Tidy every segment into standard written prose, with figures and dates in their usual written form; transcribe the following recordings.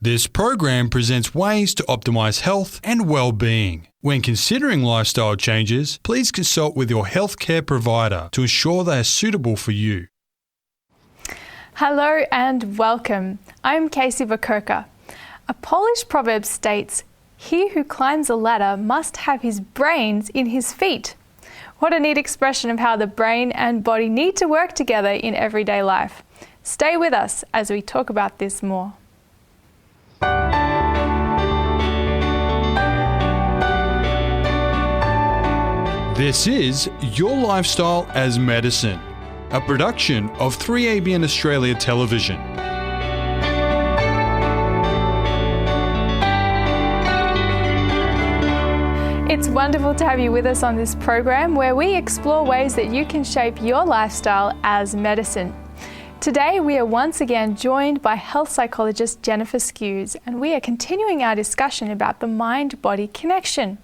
This program presents ways to optimize health and well-being. When considering lifestyle changes, please consult with your healthcare provider to ensure they are suitable for you. Hello and welcome. I'm Kaysie Vokurka. A Polish proverb states, "He who climbs a ladder must have his brains in his feet." What a neat expression of how the brain and body need to work together in everyday life. Stay with us as we talk about this more. This is Your Lifestyle as Medicine, a production of 3ABN Australia Television. It's wonderful to have you with us on this program where we explore ways that you can shape your lifestyle as medicine. Today we are once again joined by health psychologist Jenifer Skues, and we are continuing our discussion about the mind-body connection.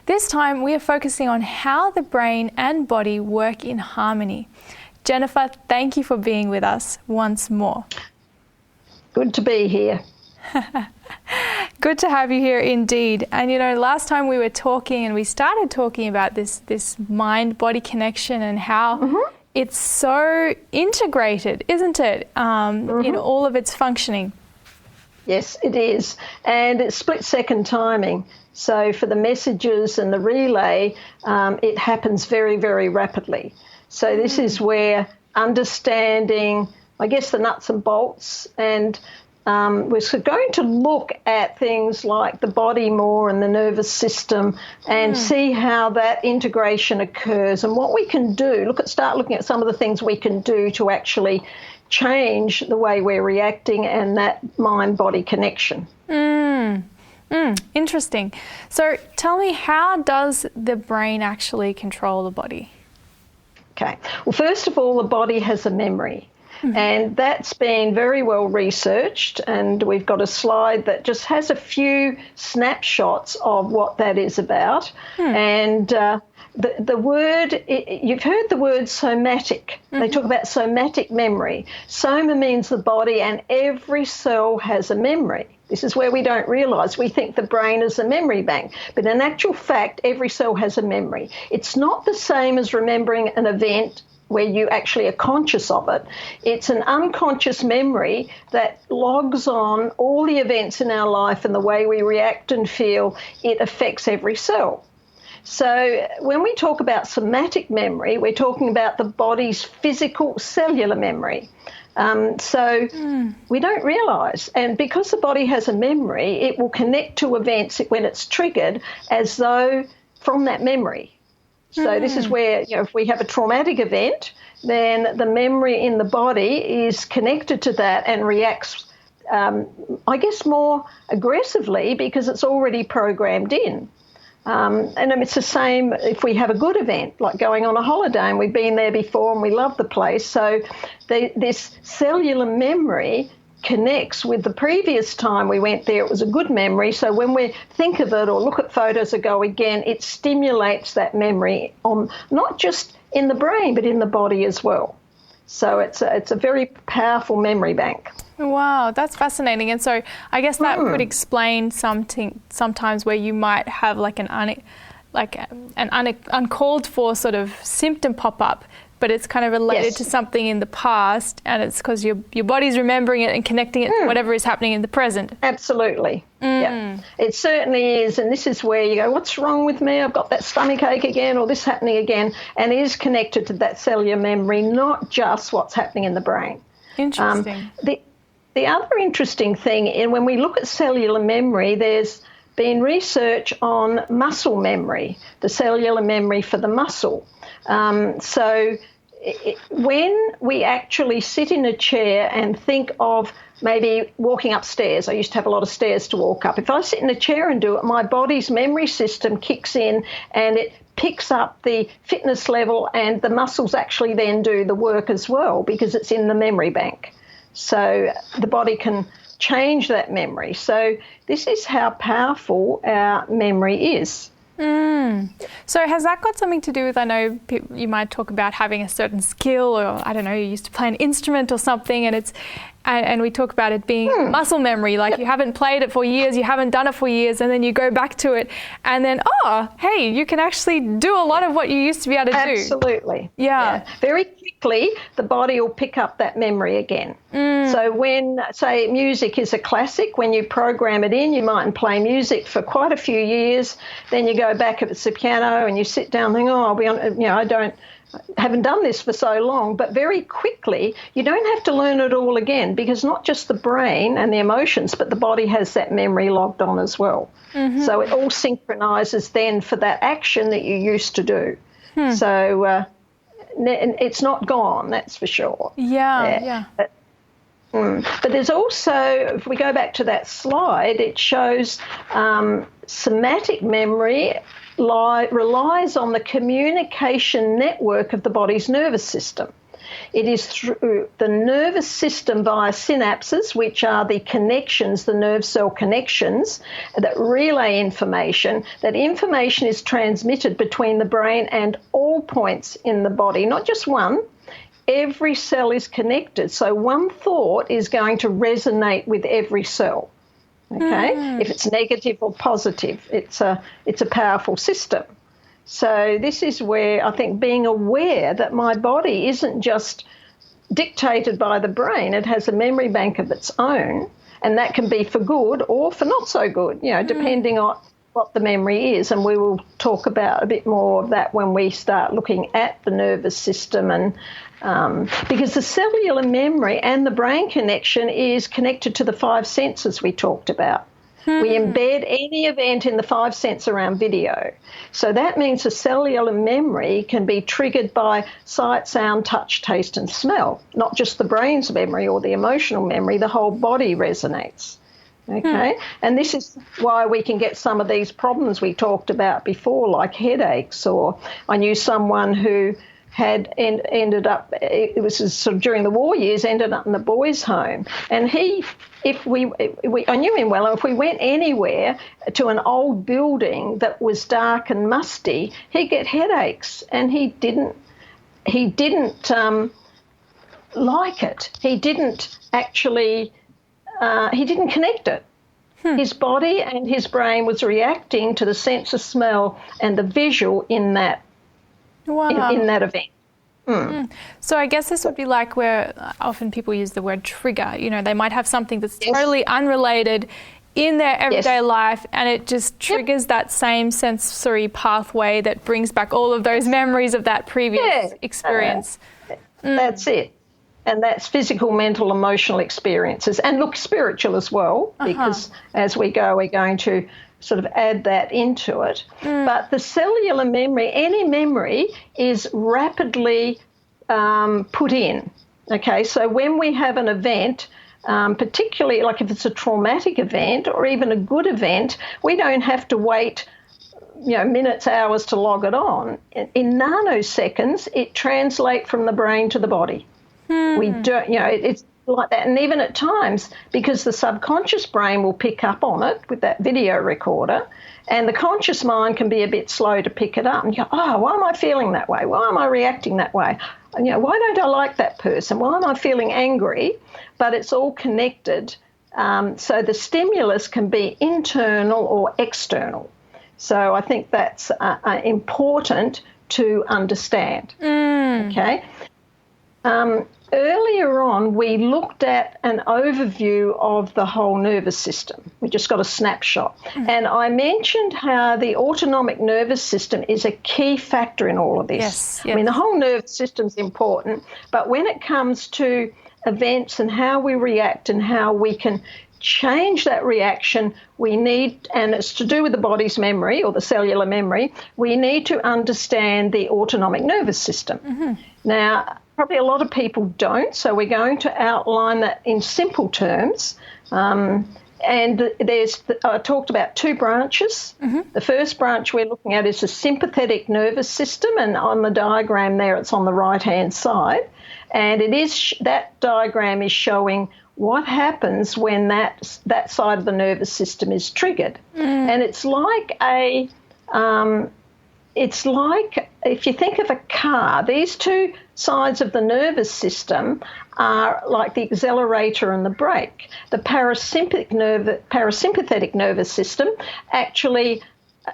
This time we are focusing on how the brain and body work in harmony. Jenifer, thank you for being with us once more. Good to be here. Good to have you here indeed. And you know, last time we were talking and we started talking about this mind-body connection and how it's so integrated, isn't it, in all of its functioning? Yes, it is. And it's split-second timing. So for the messages and the relay, it happens very, very rapidly. So this is where understanding, I guess, the nuts and bolts, and we're going to look at things like the body more and the nervous system and see how that integration occurs and what we can do. Start looking at some of the things we can do to actually change the way we're reacting and that mind-body connection. Interesting. So tell me, how does the brain actually control the body? Okay. Well, first of all, the body has a memory. And that's been very well researched, and we've got a slide that just has a few snapshots of what that is about. And the word, you've heard the word somatic. They talk about somatic memory. Soma means the body, and every cell has a memory. This is where we don't realise. We think the brain is a memory bank, but in actual fact, every cell has a memory. It's not the same as remembering an event where you actually are conscious of it. It's an unconscious memory that logs on all the events in our life and the way we react and feel. It affects every cell. So when we talk about somatic memory, we're talking about the body's physical cellular memory. We don't realise. And because the body has a memory, it will connect to events when it's triggered as though from that memory. So this is where, if we have a traumatic event, then the memory in the body is connected to that and reacts, I guess, more aggressively because it's already programmed in. And it's the same if we have a good event, like going on a holiday and we've been there before and we love the place. So this cellular memory connects with the previous time we went there. It was a good memory. So when we think of it or look at photos or go again, it stimulates that memory on not just in the brain, but in the body as well. So it's a very powerful memory bank. Wow, that's fascinating. And so I guess that could explain sometimes where you might have like an uncalled for sort of symptom pop up, but it's kind of related to something in the past, and it's because your body's remembering it and connecting it to whatever is happening in the present. Absolutely. Yeah, it certainly is. And this is where you go, what's wrong with me? I've got that stomach ache again or this happening again. And it is connected to that cellular memory, not just what's happening in the brain. Interesting. The other interesting thing, when we look at cellular memory, there's been research on muscle memory, the cellular memory for the muscle. When we actually sit in a chair and think of maybe walking upstairs, I used to have a lot of stairs to walk up. If I sit in a chair and do it, my body's memory system kicks in and it picks up the fitness level, and the muscles actually then do the work as well because it's in the memory bank. So the body can change that memory. So this is how powerful our memory is. So has that got something to do with, I know you might talk about having a certain skill, or I don't know, you used to play an instrument or something, and we talk about it being muscle memory, like you haven't played it for years, you haven't done it for years, and then you go back to it, and then, hey, you can actually do a lot of what you used to be able to do. Absolutely. Yeah. Very quickly, the body will pick up that memory again. So when, say, music is a classic, when you program it in, you mightn't play music for quite a few years, then you go back if it's the piano and you sit down and think, I'll be on, I haven't done this for so long, but very quickly you don't have to learn it all again, because not just the brain and the emotions, but the body has that memory logged on as well. So it all synchronizes then for that action that you used to do. So it's not gone, that's for sure. Yeah. But there's also, if we go back to that slide, it shows somatic memory relies on the communication network of the body's nervous system. It is through the nervous system via synapses, which are the connections, the nerve cell connections that relay information. That information is transmitted between the brain and all points in the body, not just one. Every cell is connected, so one thought is going to resonate with every cell. Okay, if it's negative or positive, it's a powerful system. So this is where I think being aware that my body isn't just dictated by the brain; it has a memory bank of its own, and that can be for good or for not so good. Depending on what the memory is, and we will talk about a bit more of that when we start looking at the nervous system, and because the cellular memory and the brain connection is connected to the five senses we talked about. We embed any event in the five sense around video. So that means the cellular memory can be triggered by sight, sound, touch, taste and smell, not just the brain's memory or the emotional memory, the whole body resonates. Okay, and this is why we can get some of these problems we talked about before, like headaches, or I knew someone who had ended up, it was sort of during the war years, ended up in the boys' home. And I knew him well, if we went anywhere to an old building that was dark and musty, he'd get headaches, and he didn't like it. He didn't actually... he didn't connect it. His body and his brain was reacting to the sense of smell and the visual in that in that event. So I guess this would be like where often people use the word trigger. They might have something that's totally unrelated in their everyday life, and it just triggers that same sensory pathway that brings back all of those memories of that previous experience. That's it. And that's physical, mental, emotional experiences. And look, spiritual as well, because as we go, we're going to sort of add that into it. But the cellular memory, any memory is rapidly put in. Okay, so when we have an event, particularly like if it's a traumatic event or even a good event, we don't have to wait minutes, hours to log it on. In nanoseconds, it translates from the brain to the body. We don't, it's like that. And even at times, because the subconscious brain will pick up on it with that video recorder, and the conscious mind can be a bit slow to pick it up. And you go, why am I feeling that way? Why am I reacting that way? Why don't I like that person? Why am I feeling angry? But it's all connected. So the stimulus can be internal or external. So I think that's important to understand. Okay. Earlier on, we looked at an overview of the whole nervous system. We just got a snapshot. And I mentioned how the autonomic nervous system is a key factor in all of this. Yes. I mean, the whole nervous system is important, but when it comes to events and how we react and how we can change that reaction, we need, and it's to do with the body's memory or the cellular memory, we need to understand the autonomic nervous system. Now, probably a lot of people don't, so we're going to outline that in simple terms. And I talked about two branches. The first branch we're looking at is the sympathetic nervous system, and on the diagram there it's on the right-hand side. And it is that diagram is showing what happens when that side of the nervous system is triggered. And it's like a it's like, if you think of a car, these two sides of the nervous system are like the accelerator and the brake. The parasympathetic nervous system actually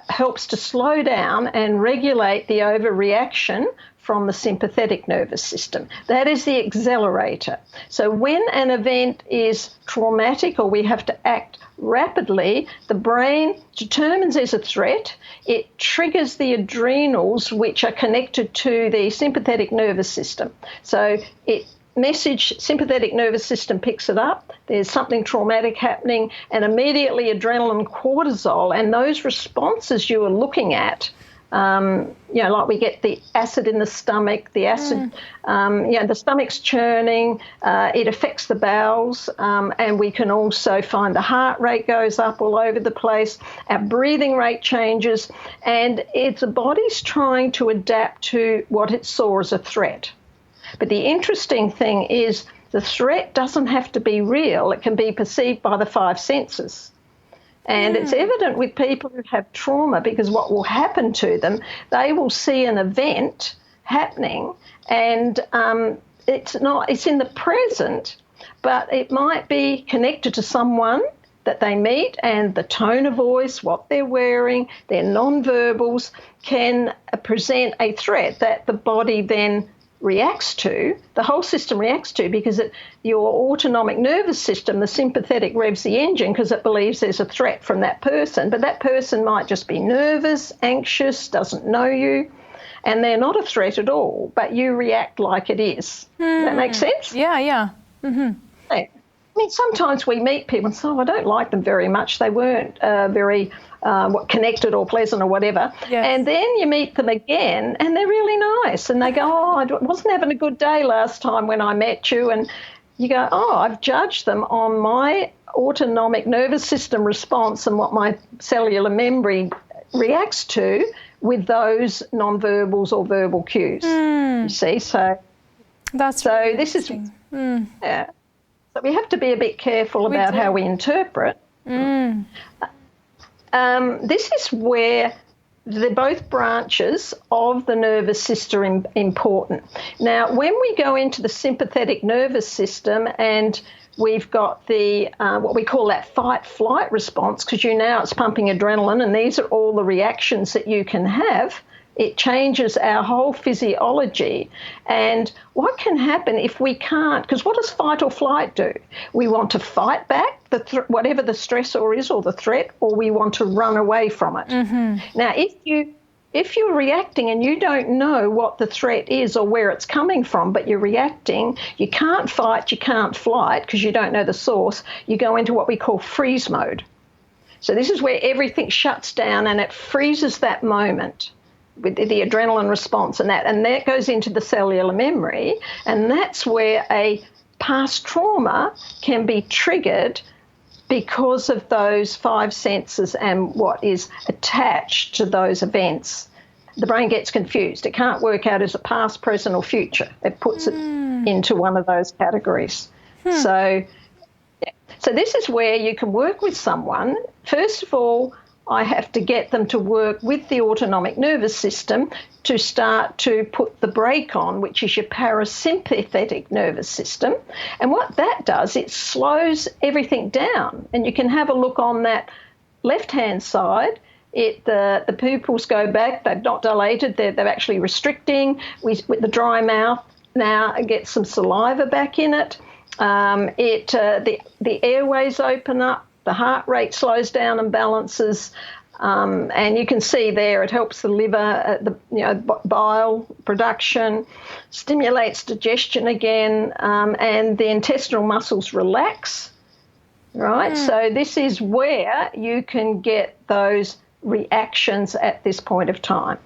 helps to slow down and regulate the overreaction from the sympathetic nervous system. That is the accelerator. So when an event is traumatic or we have to act rapidly, the brain determines there's a threat. It triggers the adrenals, which are connected to the sympathetic nervous system. So sympathetic nervous system picks it up, there's something traumatic happening, and immediately adrenaline, cortisol, and those responses you were looking at, like we get the acid in the stomach, the acid, the stomach's churning, it affects the bowels, and we can also find the heart rate goes up all over the place, our breathing rate changes, and the body's trying to adapt to what it saw as a threat. But the interesting thing is the threat doesn't have to be real. It can be perceived by the five senses. And it's evident with people who have trauma, because what will happen to them, they will see an event happening and it's in the present, but it might be connected to someone that they meet, and the tone of voice, what they're wearing, their non-verbals can present a threat that the body then reacts to, the whole system reacts to, because your autonomic nervous system, the sympathetic, revs the engine because it believes there's a threat from that person. But that person might just be nervous, anxious, doesn't know you, and they're not a threat at all, but you react like it is. Does that make sense? Yeah. Mm-hmm. I mean, sometimes we meet people and say, I don't like them very much. They weren't very connected or pleasant or whatever. Yes. And then you meet them again and they're really nice. And they go, I wasn't having a good day last time when I met you. And you go, I've judged them on my autonomic nervous system response and what my cellular memory reacts to with those non-verbals or verbal cues. You see, so really this is yeah. So we have to be a bit careful about how we interpret. This is where both branches of the nervous system are important. Now, when we go into the sympathetic nervous system and we've got the what we call that fight-flight response, because it's pumping adrenaline, and these are all the reactions that you can have. It changes our whole physiology. And what can happen if we can't, because what does fight or flight do? We want to fight back whatever the stressor is or the threat, or we want to run away from it. Mm-hmm. Now, if you're reacting and you don't know what the threat is or where it's coming from, but you're reacting, you can't fight, you can't flight because you don't know the source, you go into what we call freeze mode. So this is where everything shuts down and it freezes that moment with the adrenaline response and that goes into the cellular memory, and that's where a past trauma can be triggered because of those five senses and what is attached to those events. The brain gets confused. It can't work out as a past, present or future. It puts it into one of those categories. So this is where you can work with someone. First of all, I have to get them to work with the autonomic nervous system to start to put the brake on, which is your parasympathetic nervous system. And what that does, it slows everything down. And you can have a look on that left-hand side. The pupils go back. They've not dilated. They're actually restricting. With the dry mouth now, it gets some saliva back in it. The airways open up. The heart rate slows down and balances, and you can see there it helps the liver, bile production, stimulates digestion again, and the intestinal muscles relax, right? So this is where you can get those reactions at this point of time,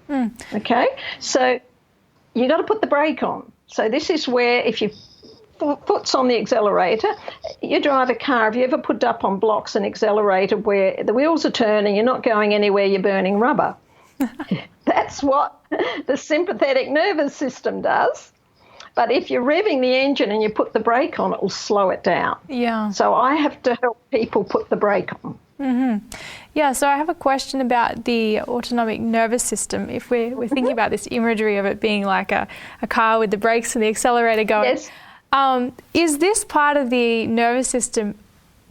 okay? So you got to put the brake on. So this is where if you foot's on the accelerator. You drive a car. Have you ever put up on blocks an accelerator where the wheels are turning, you're not going anywhere, you're burning rubber? That's what the sympathetic nervous system does. But if you're revving the engine and you put the brake on, it will slow it down. Yeah. So I have to help people put the brake on. Yeah, so I have a question about the autonomic nervous system. If we're thinking about this imagery of it being like a car with the brakes and the accelerator going, Yes. Is this part of the nervous system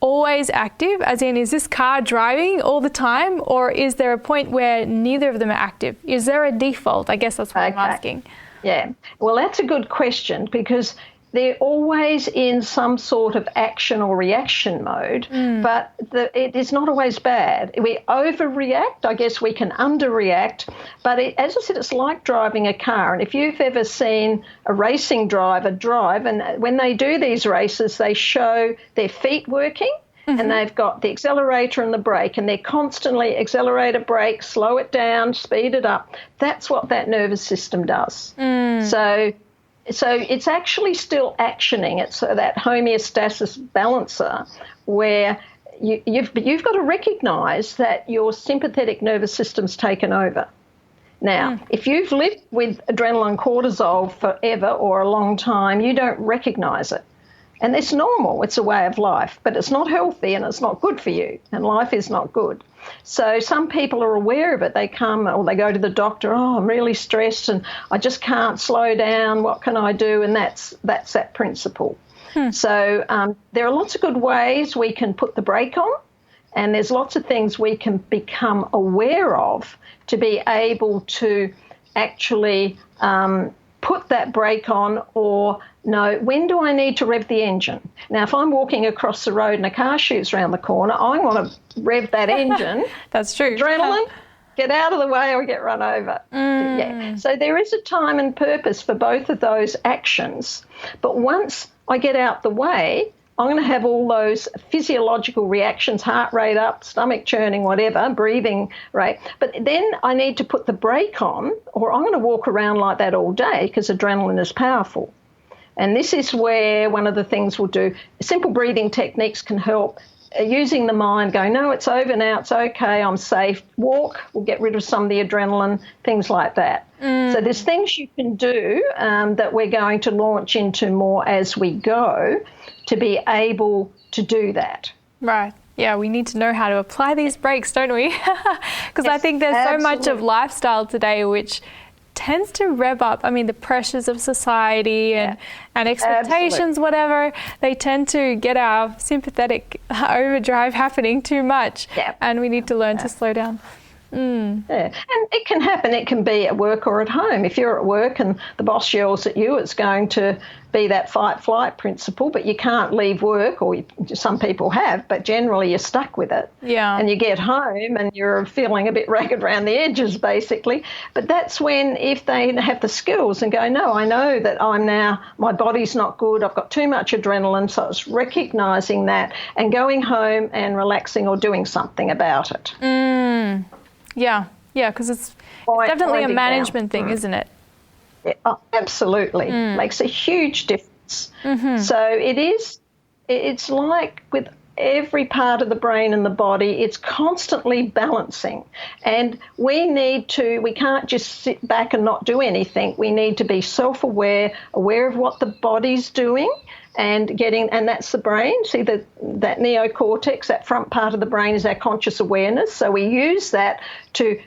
always active? As in, is this car driving all the time, or is there a point where neither of them are active? Is there a default? I guess that's what I'm asking. Yeah, well, that's a good question, because they're always in some sort of action or reaction mode, but it is not always bad. We overreact, I guess we can underreact, but as I said, it's like driving a car. And if you've ever seen a racing driver drive, and when they do these races, they show their feet working, and they've got the accelerator and the brake, and they're constantly accelerator, brake, slow it down, speed it up. That's what that nervous system does. So it's actually still actioning. It's that homeostasis balancer where you've got to recognise that your sympathetic nervous system's taken over. Now, if you've lived with adrenaline cortisol forever or a long time, you don't recognise it. And it's normal. It's a way of life, but it's not healthy and it's not good for you, and life is not good. So some people are aware of it. They come or they go to the doctor, I'm really stressed and I just can't slow down. What can I do? And that's that principle. So there are lots of good ways we can put the brake on, and there's lots of things we can become aware of to be able to actually put that brake on, or know, when do I need to rev the engine? Now, if I'm walking across the road and a car shoots around the corner, I want to rev that engine. That's true. Adrenaline, get out of the way or get run over. Yeah. So there is a time and purpose for both of those actions. But once I get out the way, I'm going to have all those physiological reactions, heart rate up, stomach churning, whatever, breathing rate. But then I need to put the brake on, or I'm going to walk around like that all day because adrenaline is powerful. And this is where one of the things we'll do, simple breathing techniques can help. Using the mind, going, no, it's over now, it's okay, I'm safe. Walk, we'll get rid of some of the adrenaline, things like that. So there's things you can do that we're going to launch into more as we go to be able to do that. Right. Yeah, we need to know how to apply these brakes, don't we? Because I think there's so much of lifestyle today which tends to rev up, the pressures of society and expectations, whatever, they tend to get our sympathetic overdrive happening too much, and we need to learn to slow down. Yeah, and it can happen. It can be at work or at home. If you're at work and the boss yells at you, it's going to be that fight-flight principle, but you can't leave work, or some people have, but generally you're stuck with it. Yeah. And you get home and you're feeling a bit ragged around the edges, basically. But that's when, if they have the skills and go, no, I know that my body's not good, I've got too much adrenaline, so it's recognising that and going home and relaxing or doing something about it. Yeah, because it's definitely a management thing, isn't it? Yeah, absolutely. Makes a huge difference. So it's like with every part of the brain and the body, it's constantly balancing. And we can't just sit back and not do anything. We need to be self-aware, aware of what the body's doing, and that's the brain. See, that neocortex, that front part of the brain, is our conscious awareness. So we use that to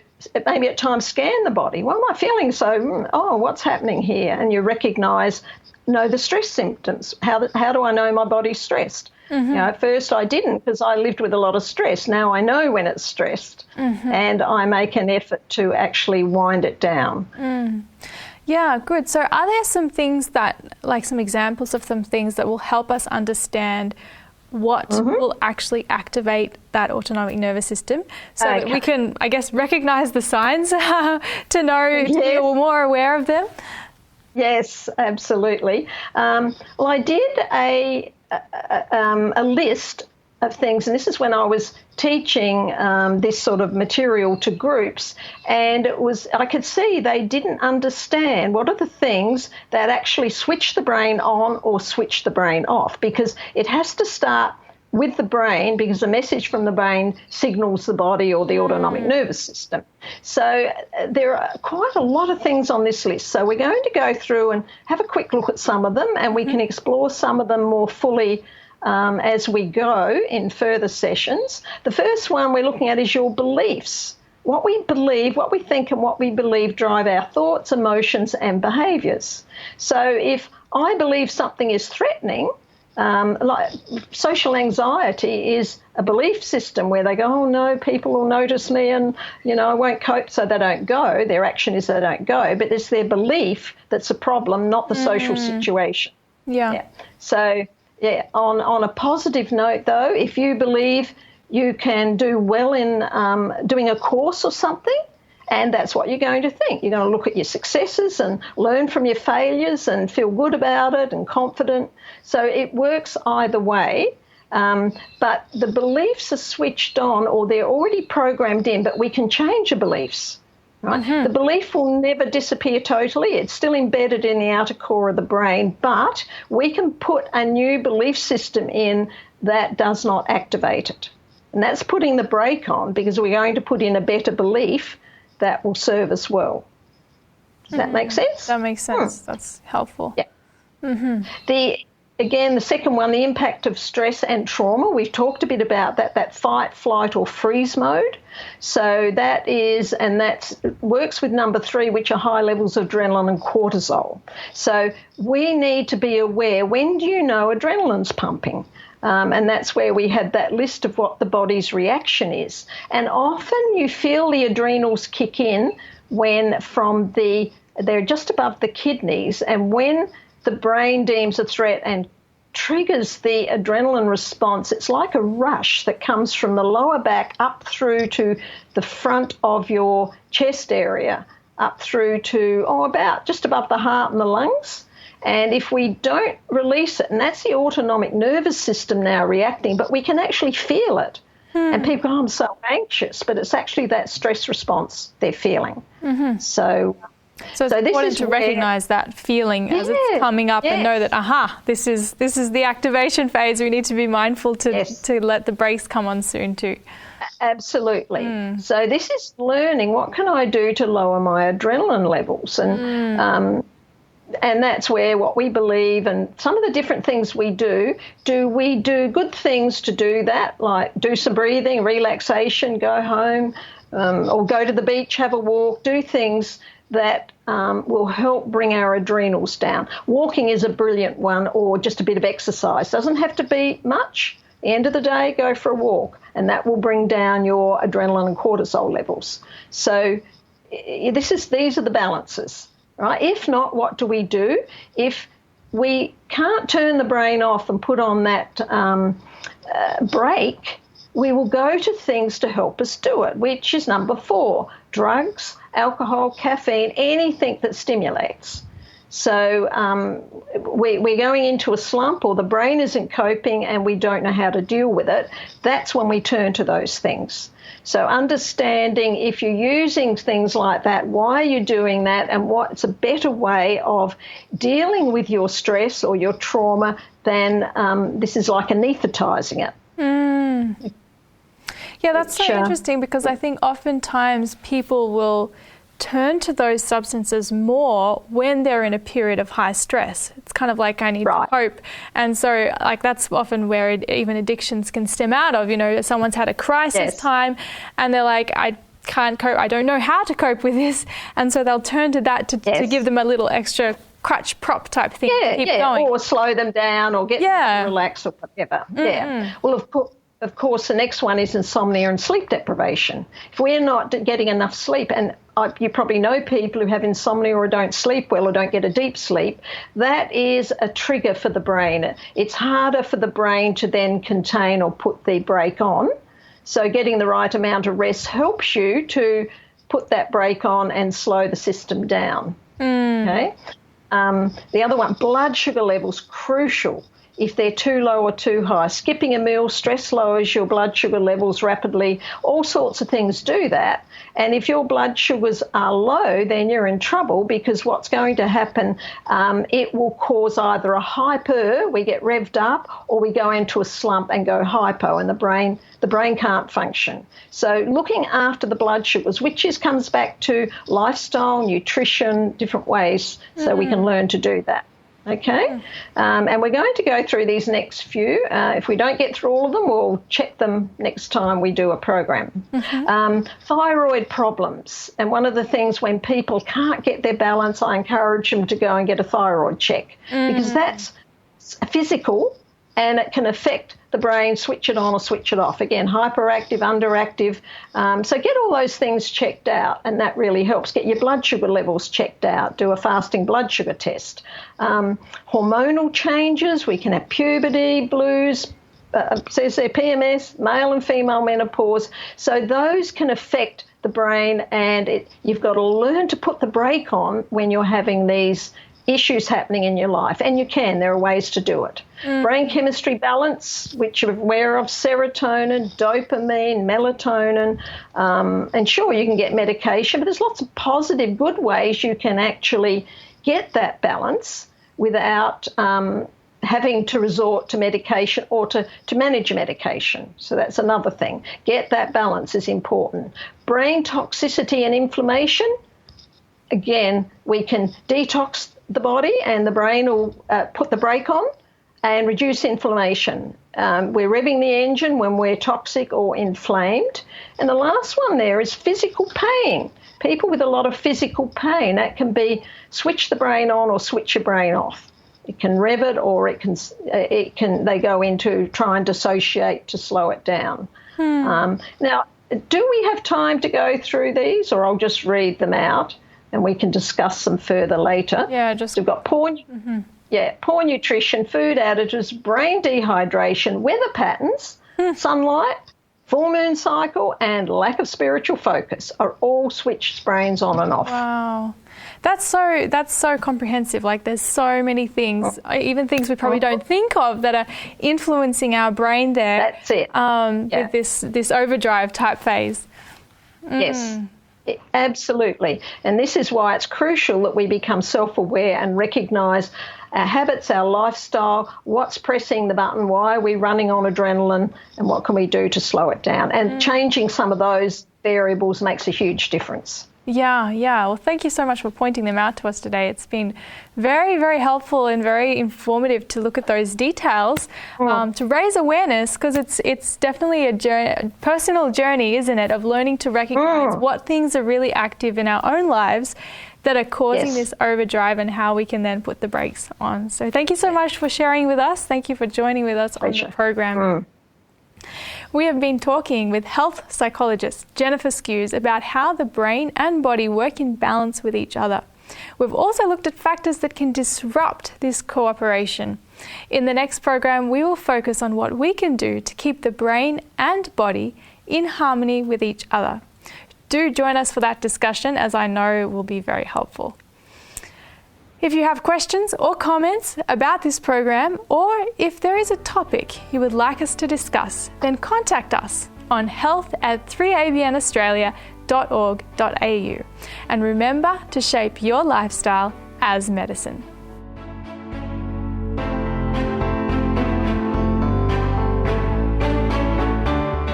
maybe at times scan the body. Why am I feeling so, what's happening here? And you recognise, the stress symptoms. How do I know my body's stressed? At first I didn't, because I lived with a lot of stress. Now I know when it's stressed, and I make an effort to actually wind it down. Yeah, good. So are there some things some examples of some things that will help us understand what will actually activate that autonomic nervous system, so that we can, I guess, recognise the signs to know to be more aware of them? Yes, absolutely. Well, I did a list of things, and this is when I was teaching this sort of material to groups, and I could see they didn't understand what are the things that actually switch the brain on or switch the brain off, because it has to start with the brain, because the message from the brain signals the body or the autonomic nervous system. So there are quite a lot of things on this list. So we're going to go through and have a quick look at some of them, and we can explore some of them more fully as we go in further sessions. The first one we're looking at is your beliefs. What we believe, what we think and what we believe drive our thoughts, emotions and behaviours. So if I believe something is threatening, like social anxiety is a belief system where they go, oh no, people will notice me and, I won't cope, so they don't go. Their action is they don't go, but it's their belief that's a problem, not the social situation. Yeah. So, on a positive note though, if you believe you can do well in doing a course or something, and that's what you're going to think. You're going to look at your successes and learn from your failures and feel good about it and confident. So it works either way, but the beliefs are switched on or they're already programmed in, but we can change the beliefs. Right? Mm-hmm. The belief will never disappear totally. It's still embedded in the outer core of the brain, but we can put a new belief system in that does not activate it. And that's putting the brake on because we're going to put in a better belief that will serve us well. Does that make sense? That makes sense. That's helpful. Yeah. Mm-hmm. The second one, the impact of stress and trauma. We've talked a bit about that fight, flight or freeze mode. So that works with number 3, which are high levels of adrenaline and cortisol. So we need to be aware, when do you know adrenaline's pumping? And that's where we had that list of what the body's reaction is. And often you feel the adrenals kick in when they're just above the kidneys, and when the brain deems a threat and triggers the adrenaline response, it's like a rush that comes from the lower back up through to the front of your chest area, up through to about just above the heart and the lungs. And if we don't release it, and that's the autonomic nervous system now reacting, but we can actually feel it. And people go, I'm so anxious, but it's actually that stress response they're feeling. Mm-hmm. So it's important to recognise that feeling as it's coming up and know that, this is the activation phase. We need to be mindful to let the brakes come on soon too. Absolutely. So this is learning, what can I do to lower my adrenaline levels? And that's where what we believe and some of the different things we do we do good things to do that, like do some breathing, relaxation, go home, or go to the beach, have a walk, do things that will help bring our adrenals down. Walking is a brilliant one, or just a bit of exercise. Doesn't have to be much. At the end of the day, go for a walk, and that will bring down your adrenaline and cortisol levels. So these are the balances. Right? If not, what do we do? If we can't turn the brain off and put on that brake, we will go to things to help us do it, which is number 4, drugs, alcohol, caffeine, anything that stimulates. So we're going into a slump, or the brain isn't coping and we don't know how to deal with it. That's when we turn to those things. So understanding if you're using things like that, why are you doing that, and what's a better way of dealing with your stress or your trauma than this is like anaesthetising it. Yeah, that's so interesting, because I think oftentimes people will turn to those substances more when they're in a period of high stress. It's kind of like, I need to cope. And so that's often where even addictions can stem out of. Someone's had a crisis time and they're like, I can't cope, I don't know how to cope with this. And so they'll turn to that to give them a little extra crutch prop type thing to keep going. Or slow them down or get them to relax or whatever. Well, of course, the next one is insomnia and sleep deprivation. If we're not getting enough sleep, and you probably know people who have insomnia or don't sleep well or don't get a deep sleep, that is a trigger for the brain. It's harder for the brain to then contain or put the brake on. So getting the right amount of rest helps you to put that brake on and slow the system down. Okay. The other one, blood sugar levels, crucial. If they're too low or too high. Skipping a meal, stress lowers your blood sugar levels rapidly. All sorts of things do that. And if your blood sugars are low, then you're in trouble, because what's going to happen, it will cause either a hyper, we get revved up, or we go into a slump and go hypo, and the brain can't function. So looking after the blood sugars, which comes back to lifestyle, nutrition, different ways, so we can learn to do that. Okay, and we're going to go through these next few. If we don't get through all of them, we'll check them next time we do a program. Thyroid problems. And one of the things when people can't get their balance, I encourage them to go and get a thyroid check because that's physical and it can affect the brain, switch it on or switch it off. Again, hyperactive, underactive. So get all those things checked out, and that really helps. Get your blood sugar levels checked out. Do a fasting blood sugar test. Hormonal changes. We can have puberty, blues, says there PMS, male and female menopause. So those can affect the brain, and you've got to learn to put the brake on when you're having these issues happening in your life, and there are ways to do it. Brain chemistry balance, which you're aware of, serotonin, dopamine, melatonin, and sure, you can get medication, but there's lots of positive, good ways you can actually get that balance without having to resort to medication or to manage medication. So that's another thing. Get that balance is important. Brain toxicity and inflammation, again, we can detox the body and the brain will put the brake on and reduce inflammation. We're revving the engine when we're toxic or inflamed. And the last one there is physical pain. People with a lot of physical pain, that can be switch the brain on or switch your brain off. It can rev it, or they go into try and dissociate to slow it down. Now, do we have time to go through these, or I'll just read them out and we can discuss them further later? Yeah, we've got poor nutrition, food additives, brain dehydration, weather patterns, sunlight, full moon cycle, and lack of spiritual focus are all switch brains on and off. Wow. That's so comprehensive. Like, there's so many things, even things we probably don't think of, that are influencing our brain there. That's it. With this overdrive type phase. Yes. Absolutely. And this is why it's crucial that we become self-aware and recognise our habits, our lifestyle, what's pressing the button, why are we running on adrenaline, and what can we do to slow it down. And changing some of those variables makes a huge difference. Yeah. Well, thank you so much for pointing them out to us today. It's been very, very helpful and very informative to look at those details, to raise awareness, because it's definitely a personal journey, isn't it, of learning to recognize what things are really active in our own lives that are causing this overdrive, and how we can then put the brakes on. So thank you so much for sharing with us. Thank you for joining with us on the program. We have been talking with health psychologist Jenifer Skues about how the brain and body work in balance with each other. We've also looked at factors that can disrupt this cooperation. In the next program, we will focus on what we can do to keep the brain and body in harmony with each other. Do join us for that discussion, as I know it will be very helpful. If you have questions or comments about this program, or if there is a topic you would like us to discuss, then contact us on health@3abnaustralia.org.au. And remember to shape your lifestyle as medicine.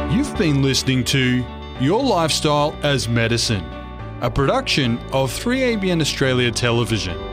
You've been listening to Your Lifestyle as Medicine, a production of 3ABN Australia Television.